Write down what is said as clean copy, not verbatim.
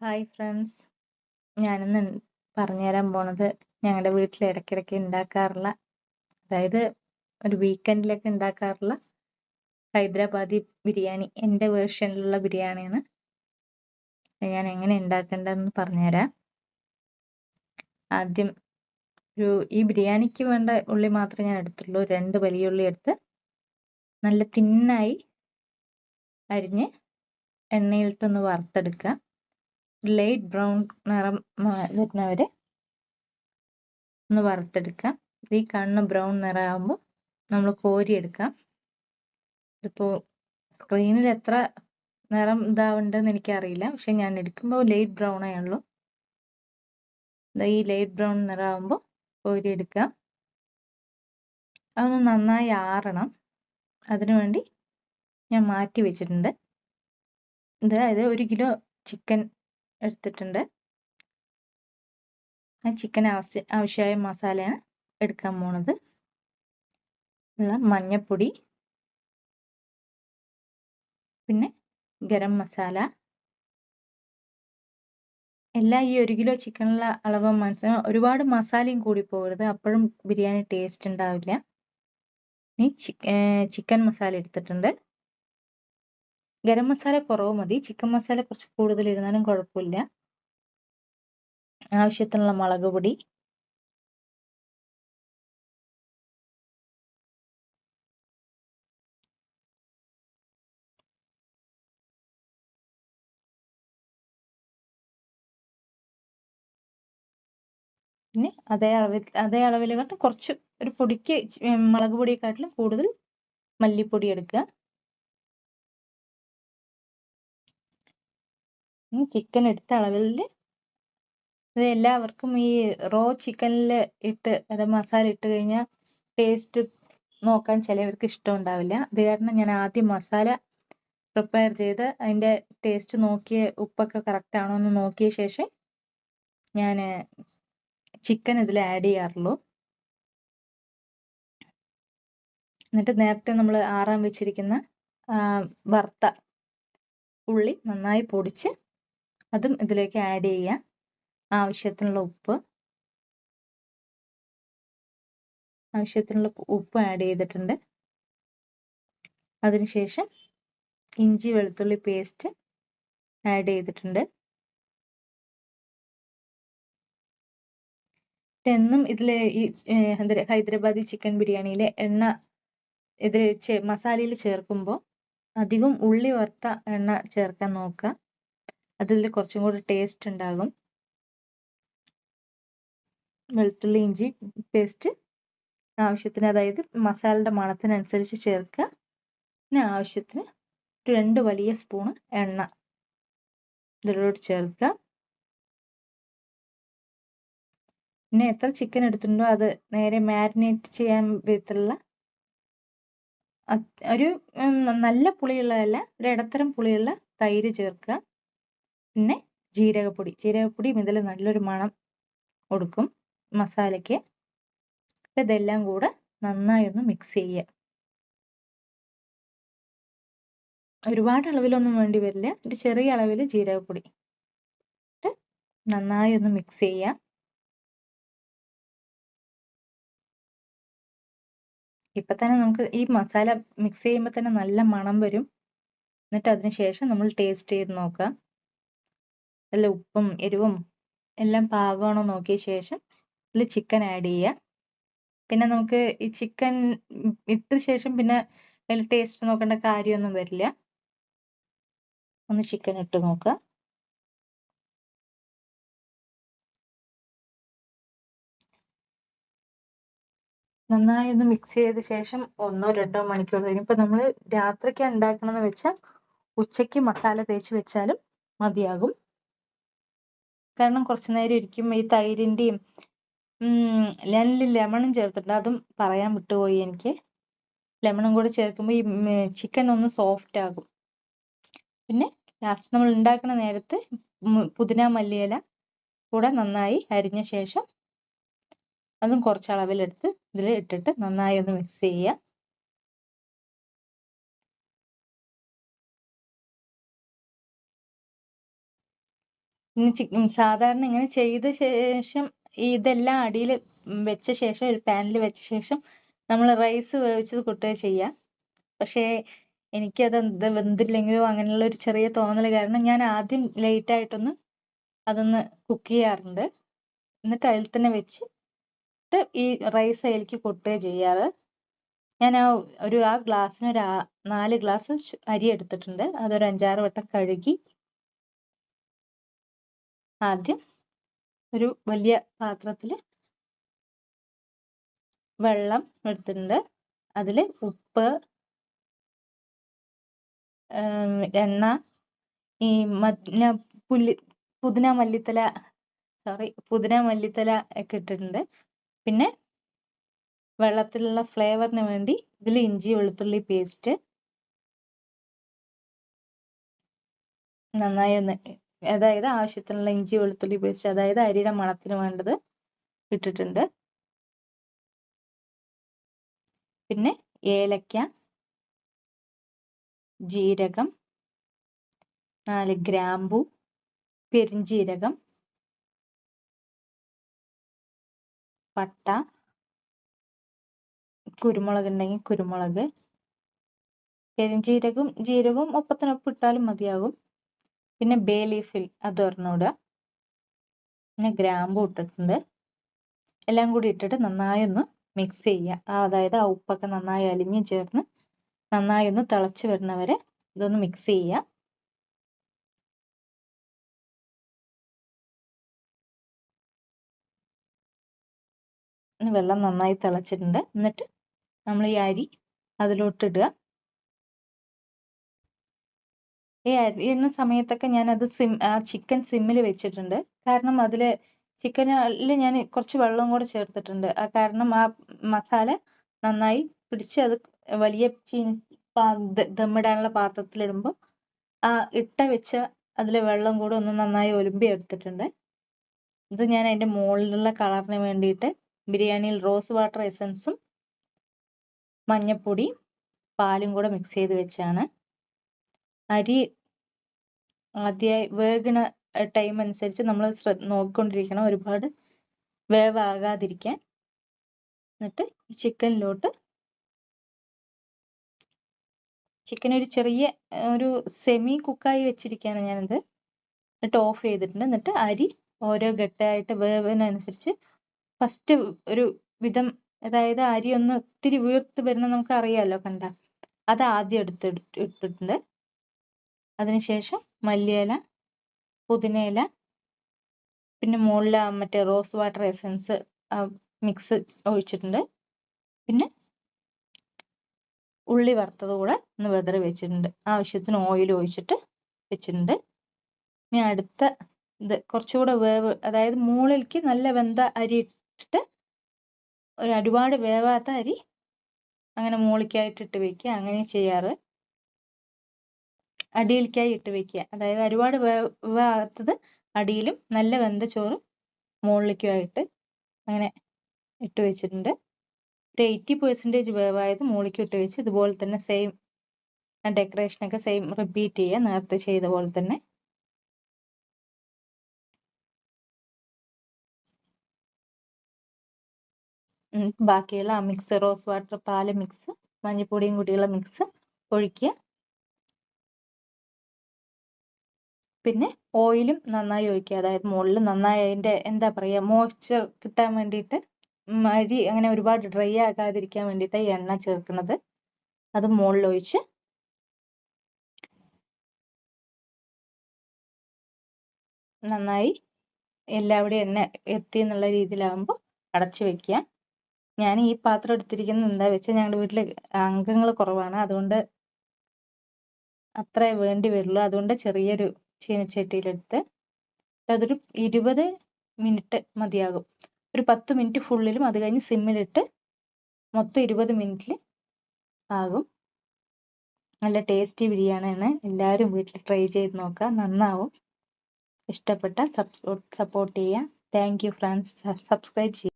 Hi friends, ഞാനിന്ന് പറഞ്ഞുതരാൻ പോണത് ഞങ്ങളുടെ വീട്ടിൽ ഇടയ്ക്കിടയ്ക്ക് ഉണ്ടാക്കാറുള്ള, അതായത് ഒരു വീക്കെൻഡിലൊക്കെ ഉണ്ടാക്കാറുള്ള ഹൈദരാബാദി ബിരിയാണി. എൻ്റെ വേർഷനിലുള്ള ബിരിയാണിയാണ്. ഞാൻ എങ്ങനെ ഉണ്ടാക്കേണ്ടതെന്ന് പറഞ്ഞുതരാം. ആദ്യം ഈ ബിരിയാണിക്ക് വേണ്ട ഉള്ളി മാത്രമേ ഞാൻ എടുത്തുള്ളൂ. 2 വലിയ ഉള്ളി എടുത്ത് നല്ല തിന്നായി അരിഞ്ഞ് എണ്ണയിലിട്ടൊന്ന് വറുത്തെടുക്കുക. ലൈറ്റ് ബ്രൗൺ നിറം വരുന്നവരെ ഒന്ന് വറുത്തെടുക്കാം. ഈ കാണുന്ന ബ്രൗൺ നിറമാകുമ്പോൾ നമ്മൾ കോരിയെടുക്കാം. ഇതിപ്പോൾ സ്ക്രീനിൽ എത്ര നിറം ഇതാവുണ്ടെന്ന് എനിക്കറിയില്ല, പക്ഷെ ഞാൻ എടുക്കുമ്പോൾ ലൈറ്റ് ബ്രൗൺ ആയുള്ളൂ. ഈ ലൈറ്റ് ബ്രൗൺ നിറമാകുമ്പോൾ കോരിയെടുക്കാം. അതൊന്ന് നന്നായി ആറണം. അതിനുവേണ്ടി ഞാൻ മാറ്റി വെച്ചിട്ടുണ്ട്. അതായത് 1 കിലോ ചിക്കൻ എടുത്തിട്ടുണ്ട്. ആ ചിക്കൻ ആവശ്യമായ മസാലയാണ് എടുക്കാൻ പോണത്. മഞ്ഞപ്പൊടി, പിന്നെ ഗരം മസാല. എല്ലാം ഈ 1 കിലോ ചിക്കനുള്ള അളവ് മനസ്സിലാവും. ഒരുപാട് മസാലയും കൂടി പോകരുത്, അപ്പോഴും ബിരിയാണി ടേസ്റ്റ് ഉണ്ടാവില്ല. ഇനി ചിക്കൻ മസാല എടുത്തിട്ടുണ്ട്. ഗരം മസാല കുറവ് മതി, ചിക്കൻ മസാല കുറച്ച് കൂടുതൽ ഇരുന്നാലും കുഴപ്പമില്ല. ആവശ്യത്തിനുള്ള മുളക് പൊടി, പിന്നെ അതേ അളവിൽ കുറച്ച് ഒരു പൊടിക്ക് മുളക് പൊടിയെക്കാട്ടിലും കൂടുതൽ മല്ലിപ്പൊടി എടുക്കുക. ചിക്കൻ എടുത്ത അളവിൽ ഇത് എല്ലാവർക്കും ഈ റോ ചിക്കനിൽ ഇട്ട് മസാല ഇട്ട് കഴിഞ്ഞാൽ ടേസ്റ്റ് നോക്കാൻ ചിലവർക്ക് ഇഷ്ടം ഉണ്ടാവില്ല. അത് കാരണം ഞാൻ ആദ്യം മസാല പ്രിപ്പയർ ചെയ്ത് അതിൻ്റെ ടേസ്റ്റ് നോക്കിയ ഉപ്പൊക്കെ കറക്റ്റ് ആണോ എന്ന് നോക്കിയ ശേഷം ഞാൻ ചിക്കൻ ഇതിൽ ആഡ് ചെയ്യാറുള്ളൂ. എന്നിട്ട് നേരത്തെ നമ്മൾ ആറാൻ വെച്ചിരിക്കുന്ന വറുത്ത ഉള്ളി നന്നായി പൊടിച്ച് അതും ഇതിലേക്ക് ആഡ് ചെയ്യാം. ആവശ്യത്തിനുള്ള ഉപ്പ് ആഡ് ചെയ്തിട്ടുണ്ട്. അതിനുശേഷം ഇഞ്ചി വെളുത്തുള്ളി പേസ്റ്റ് ആഡ് ചെയ്തിട്ടുണ്ട്. എന്നും ഇതില് ഈ ഹൈദരാബാദി ചിക്കൻ ബിരിയാണിയിലെ എണ്ണ ഇതിൽ മസാലയിൽ ചേർക്കുമ്പോൾ അധികം ഉള്ളി വറുത്ത എണ്ണ ചേർക്കാൻ നോക്കുക. അതിൽ കുറച്ചും കൂടി ടേസ്റ്റ് ഉണ്ടാകും. വെളുത്തുള്ളി ഇഞ്ചി പേസ്റ്റ് ആവശ്യത്തിന്, അതായത് മസാലയുടെ മണത്തിനനുസരിച്ച് ചേർക്കുക. പിന്നെ ആവശ്യത്തിന് 2 വലിയ സ്പൂൺ എണ്ണ ഇതിലോട്ട് ചേർക്കുക. പിന്നെ എത്ര ചിക്കൻ എടുത്തിട്ടുണ്ടോ അത് നേരെ മാരിനേറ്റ് ചെയ്യാൻ വിധത്തിലുള്ള ഒരു നല്ല പുളിയുള്ളതല്ല, ഒരു ഇടത്തരം പുളിയുള്ള തൈര് ചേർക്കുക. പിന്നെ ജീരകപ്പൊടിയും ഇതിൽ നല്ലൊരു മണം കൊടുക്കും മസാലയ്ക്ക്. ഇതെല്ലാം കൂടെ നന്നായി ഒന്ന് മിക്സ് ചെയ്യുക. ഒരുപാട് അളവിലൊന്നും വേണ്ടി വരില്ല, ഒരു ചെറിയ അളവിൽ ജീരകപ്പൊടി ഇട്ട് നന്നായി ഒന്ന് മിക്സ് ചെയ്യാം. ഇപ്പൊ തന്നെ നമുക്ക് ഈ മസാല മിക്സ് ചെയ്യുമ്പോൾ തന്നെ നല്ല മണം വരും. എന്നിട്ട് അതിനുശേഷം നമ്മൾ ടേസ്റ്റ് ചെയ്ത് നോക്കുക. നല്ല ഉപ്പും എരിവും എല്ലാം പാകമാണോ നോക്കിയ ശേഷം ഇതിൽ ചിക്കൻ ആഡ് ചെയ്യുക. പിന്നെ നമുക്ക് ഈ ചിക്കൻ ഇട്ട ശേഷം പിന്നെ അതിൽ ടേസ്റ്റ് നോക്കേണ്ട കാര്യമൊന്നും വരില്ല. ഒന്ന് ചിക്കൻ ഇട്ട് നോക്കുക. നന്നായി ഒന്ന് മിക്സ് ചെയ്ത ശേഷം 1-2 മണിക്കൂർ കഴിഞ്ഞ്, ഇപ്പൊ നമ്മൾ രാത്രിക്ക് ഉണ്ടാക്കണമെന്ന് വെച്ചാൽ ഉച്ചയ്ക്ക് മസാല തേച്ച് വെച്ചാലും മതിയാകും. കാരണം കുറച്ചു നേരം ഇരിക്കും. ഈ തൈരിന്റെയും ഞാൻ ലെമണും ചേർത്തിട്ടുണ്ട്, അതും പറയാൻ വിട്ടുപോയി എനിക്ക്. ലെമണും കൂടെ ചേർക്കുമ്പോൾ ഈ ചിക്കൻ ഒന്ന് സോഫ്റ്റ് ആകും. പിന്നെ ലാസ്റ്റ് നമ്മൾ ഉണ്ടാക്കുന്ന നേരത്ത് പുതിന മല്ലിയില കൂടെ നന്നായി അരിഞ്ഞ ശേഷം അതും കുറച്ച് അളവിലെടുത്ത് ഇതിൽ ഇട്ടിട്ട് നന്നായി ഒന്ന് മിക്സ് ചെയ്യുക. ഇനി സാധാരണ ഇങ്ങനെ ചെയ്ത ശേഷം ഇതെല്ലാം അടിയിൽ വെച്ച ശേഷം ഒരു പാനിൽ വെച്ച ശേഷം നമ്മൾ റൈസ് വേവിച്ചത് കൊട്ടുക ചെയ്യുക. പക്ഷേ എനിക്കത് വെന്തില്ലെങ്കിലോ അങ്ങനെയുള്ള ഒരു ചെറിയ തോന്നൽ കാരണം ഞാൻ ആദ്യം ലേറ്റ് ആയിട്ടൊന്ന് അതൊന്ന് കുക്ക് ചെയ്യാറുണ്ട്. എന്നിട്ട് അതിൽ തന്നെ വെച്ചിട്ട് ഈ റൈസ് അതിലേക്ക് കൊട്ടുക ചെയ്യാറ്. ഞാൻ ആ ഗ്ലാസ്സിന് ഒരു 4 ഗ്ലാസ് അരി എടുത്തിട്ടുണ്ട്. അതൊരു 5-6 വട്ടം കഴുകി ആദ്യം ഒരു വലിയ പാത്രത്തിൽ വെള്ളം എടുത്തിട്ടുണ്ട്. അതിൽ ഉപ്പ്, എണ്ണ, ഈ പുതിന മല്ലിത്തല ഒക്കെ ഇട്ടിട്ടുണ്ട്. പിന്നെ വെള്ളത്തിലുള്ള ഫ്ലേവറിന് വേണ്ടി ഇതിൽ ഇഞ്ചി വെളുത്തുള്ളി പേസ്റ്റ് നന്നായി ഒന്ന്, അതായത് ആവശ്യത്തിനുള്ള ഇഞ്ചി വെളുത്തുള്ളി പേസ്റ്റ്, അതായത് അരിയുടെ മണത്തിന് വേണ്ടത് ഇട്ടിട്ടുണ്ട്. പിന്നെ ഏലക്ക, ജീരകം, 4 ഗ്രാമ്പു, പെരിഞ്ജീരകം, പട്ട, കുരുമുളക് ഉണ്ടെങ്കിൽ കുരുമുളക്, ജീരകവും ഒപ്പത്തിനൊപ്പം ഇട്ടാലും മതിയാകും. പിന്നെ ബേ ലീഫിൽ അതൊരെണ്ണം ഇടുക. പിന്നെ ഗ്രാമ്പു ഇട്ടിട്ടുണ്ട്. എല്ലാം കൂടി ഇട്ടിട്ട് നന്നായി ഒന്ന് മിക്സ് ചെയ്യുക. അതായത് ആ ഉപ്പൊക്കെ നന്നായി അലിഞ്ഞ് ചേർന്ന് നന്നായി ഒന്ന് തിളച്ച് വരുന്നവരെ ഇതൊന്ന് മിക്സ് ചെയ്യുക. വെള്ളം നന്നായി തിളച്ചിട്ടുണ്ട്. എന്നിട്ട് നമ്മൾ ഈ അരി അതിലോട്ട് ഇടുക. ഈ അരിയുന്ന സമയത്തൊക്കെ ഞാനത് ചിക്കൻ സിമ്മിൽ വെച്ചിട്ടുണ്ട്. കാരണം ചിക്കനിൽ ഞാൻ കുറച്ച് വെള്ളം കൂടെ ചേർത്തിട്ടുണ്ട്. കാരണം ആ മസാല നന്നായി പിടിച്ച് അത് വലിയ ദമ്മിടാനുള്ള പാത്രത്തിലിടുമ്പോൾ ആ വെച്ച അതിലെ വെള്ളം കൂടെ ഒന്ന് നന്നായി ഒലുമ്പി എടുത്തിട്ടുണ്ട്. ഇത് ഞാൻ അതിന്റെ മുകളിലുള്ള കളറിന് വേണ്ടിയിട്ട് ബിരിയാണിയിൽ റോസ് വാട്ടർ എസൻസും മഞ്ഞപ്പൊടി പാലും കൂടെ മിക്സ് ചെയ്ത് വെച്ചാണ്. അരി ആദ്യമായി വേകുന്ന ടൈം അനുസരിച്ച് നമ്മൾ നോക്കിക്കൊണ്ടിരിക്കണം, ഒരുപാട് വേവാകാതിരിക്കാൻ. എന്നിട്ട് ചിക്കനിലോട്ട് ചിക്കൻ ഒരു ചെറിയ ഒരു സെമി കുക്കായി വെച്ചിരിക്കുകയാണ് ഞാനിത്. എന്നിട്ട് ഓഫ് ചെയ്തിട്ടുണ്ട്. എന്നിട്ട് അരി ഓരോ ഘട്ടമായിട്ട് വേവിനനുസരിച്ച് ഫസ്റ്റ് ഒരു വിധം, അതായത് അരി ഒന്ന് ഒത്തിരി വീർത്ത് വരുന്ന നമുക്ക് അറിയാമല്ലോ കണ്ട, അത് ആദ്യം ഇട്ടിട്ടുണ്ട്. അതിനുശേഷം മല്ലിയില, പുതിനയില, പിന്നെ മുകളിൽ മറ്റേ റോസ് വാട്ടർ എസൻസ് മിക്സ് ഒഴിച്ചിട്ടുണ്ട്. പിന്നെ ഉള്ളി വറുത്തത് കൂടെ ഒന്ന് വെതറി വെച്ചിട്ടുണ്ട്. ആവശ്യത്തിന് ഓയിൽ ഒഴിച്ചിട്ട് വെച്ചിട്ടുണ്ട്. ഇനി അടുത്ത ഇത് കുറച്ചുകൂടെ വേവ്, അതായത് മുകളിലേക്ക് നല്ല വെന്ത അരി ഇട്ടിട്ട് ഒരുപാട് വേവാത്ത അരി അങ്ങനെ മുകളിലേക്കായിട്ട് ഇട്ട് വെക്കുക. അങ്ങനെ ചെയ്യാറ്. അടിയിലേക്കായി ഇട്ട് വെക്കുക. അതായത് ഒരുപാട് വേവാത്തത് അടിയിലും നല്ല വെന്ത ചോറ് മുകളിലേക്കുമായിട്ട് അങ്ങനെ ഇട്ട് വെച്ചിട്ടുണ്ട്. ഒരു 80% വേവായത് മുകളിലേക്ക് ഇട്ട് വെച്ച് ഇതുപോലെ തന്നെ സെയിം ഡെക്കറേഷനൊക്കെ സെയിം റിപ്പീറ്റ് ചെയ്യുക, നേരത്തെ ചെയ്ത പോലെ തന്നെ. ബാക്കിയുള്ള ആ മിക്സ്, റോസ് വാട്ടർ പാല് മിക്സ്, മഞ്ഞൾപ്പൊടിയും കൂടിയുള്ള മിക്സ് ഒഴിക്കുക. പിന്നെ ഓയിലും നന്നായി ഒഴിക്കുക. അതായത് മുകളിൽ നന്നായി അതിന്റെ എന്താ പറയുക മോയ്സ്ചർ കിട്ടാൻ വേണ്ടിയിട്ട്, അരി അങ്ങനെ ഒരുപാട് ഡ്രൈ ആകാതിരിക്കാൻ വേണ്ടിയിട്ട് എണ്ണ ചേർക്കുന്നത്. അത് മുകളിൽ ഒഴിച്ച് നന്നായി എല്ലാവിടെയും എണ്ണ എത്തി എന്നുള്ള രീതിയിലാകുമ്പോൾ അടച്ചു വെക്കുക. ഞാൻ ഈ പാത്രം എടുത്തിരിക്കുന്നത് എന്താ വെച്ചാൽ ഞങ്ങളുടെ വീട്ടിൽ അംഗങ്ങൾ കുറവാണ്, അതുകൊണ്ട് അത്രേ വേണ്ടി വരുള്ളൂ. അതുകൊണ്ട് ചെറിയൊരു ചീനച്ചട്ടിയിലെടുത്ത് അതൊരു 20 മിനിറ്റ് മതിയാകും. ഒരു 10 മിനിറ്റ് ഫുള്ളിലും അത് കഴിഞ്ഞ് സിമ്മിലിട്ട് മൊത്തം 20 മിനിറ്റിൽ ആകും. നല്ല ടേസ്റ്റി ബിരിയാണിയാണ്. എല്ലാവരും വീട്ടിൽ ട്രൈ ചെയ്ത് നോക്കുക, നന്നാവും. ഇഷ്ടപ്പെട്ട സപ്പോർട്ട് ചെയ്യുക. Thank you friends. സബ്സ്ക്രൈബ് ചെയ്യുക.